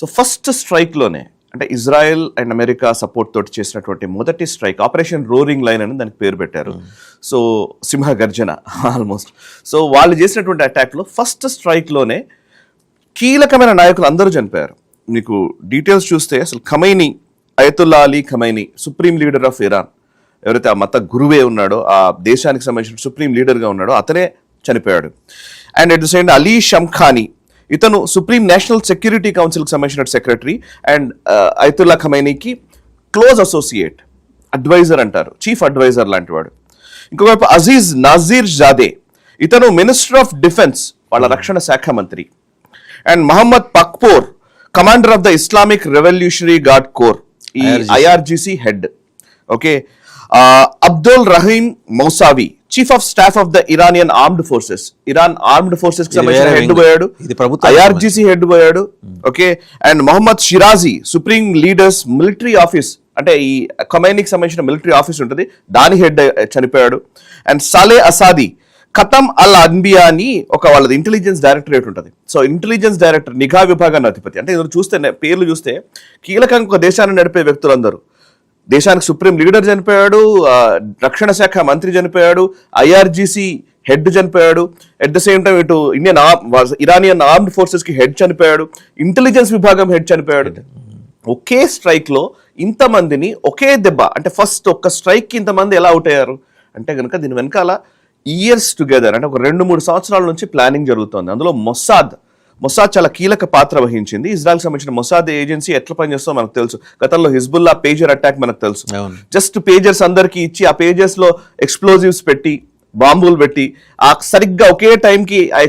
So first స్ట్రైక్లోనే అంటే Israel and America support తోటి చేసినటువంటి మొదటి స్ట్రైక్ ఆపరేషన్ రోరింగ్ లైన్ అని దానికి పేరు పెట్టారు. సో సింహ గర్జన ఆల్మోస్ట్. సో వాళ్ళు చేసినటువంటి అటాక్లో ఫస్ట్ స్ట్రైక్లోనే కీలకమైన నాయకులు అందరూ చనిపోయారు. మీకు డీటెయిల్స్ చూస్తే అసలు Khamenei, Ayatollah Ali Khamenei, supreme leader of Iran, ఎవరైతే ఆ మత గురువే ఉన్నాడో, ఆ దేశానికి సంబంధించిన సుప్రీం లీడర్గా ఉన్నాడో అతనే చనిపోయాడు. And at the same Ali Shamkhani, ఇతను సుప్రీం నేషనల్ సెక్యూరిటీ కౌన్సిల్కి సంబంధించిన సెక్రటరీ అండ్ అయతుల్లా ఖమైనీకి క్లోజ్ అసోసియేట్, అడ్వైజర్ అంటారు, చీఫ్ అడ్వైజర్ లాంటి వాడు. ఇంకోవైపు అజీజ్ నాజీర్ జాదే, ఇతను మినిస్టర్ ఆఫ్ డిఫెన్స్, వాళ్ళ రక్షణ శాఖ మంత్రి. And Mohammad Pakpour, commander of the Islamic revolutionary guard corps, ఈ IRGC head. Okay. Abdul Rahim Mousavi, chief of staff of the Iranian armed forces, Iran armed forces కి సంబంధించిన హెడ్ పోయాడు, IRGC head పోయాడు. Okay. And Mohammad Shirazi, supreme leader's military office, అంటే ఈ ఖమైనీకి సంబంధించిన military office ఉంటుంది, దాని హెడ్ చనిపోయాడు. అండ్ సాలే అసాది, ఖతం అల్ అన్బియా అని ఒక వాళ్ళది ఇంటెలిజెన్స్ డైరెక్టరేట్ ఉంటుంది. సో ఇంటెలిజెన్స్ డైరెక్టర్, నిఘా విభాగాన్ని అధిపతి. అంటే ఇందులో చూస్తే పేర్లు చూస్తే కీలకంగా ఒక దేశాన్ని నడిపే వ్యక్తులందరూ. దేశానికి సుప్రీం లీడర్ చనిపోయాడు, రక్షణ శాఖ మంత్రి చనిపోయాడు, ఐఆర్జీసీ హెడ్ చనిపోయాడు, ఎట్ ద సేమ్ టైం ఇటు ఇరానియన్ ఆర్మ్డ్ ఫోర్సెస్ కి హెడ్ చనిపోయాడు, ఇంటెలిజెన్స్ విభాగం హెడ్ చనిపోయాడు. ఒకే స్ట్రైక్ లో ఇంతమందిని ఒకే దెబ్బ, అంటే ఫస్ట్ ఒక్క స్ట్రైక్ కి ఇంతమంది ఎలా అవుట్ అయ్యారు అంటే కనుక దీని వెనకాల ఇయర్స్ టుగెదర్, అంటే ఒక 2-3 సంవత్సరాల నుంచి ప్లానింగ్ జరుగుతోంది. అందులో మొసాద్ చాలా కీలక పాత్ర వహించింది. ఇజ్రాయెల్కి సంబంధించిన మొసాద్ ఏజెన్సీ ఎట్లా పనిచేస్తుందో మనకు తెలుసు. గతంలో హిజ్బుల్లా పేజర్ అటాక్ మనకు తెలుసు. జస్ట్ పేజర్స్ అందరికి ఇచ్చి ఆ పేజర్స్ లో ఎక్స్ప్లోజివ్స్ పెట్టి, బాంబులు పెట్టి, ఆ సరిగ్గా ఒకే టైంకి ఆ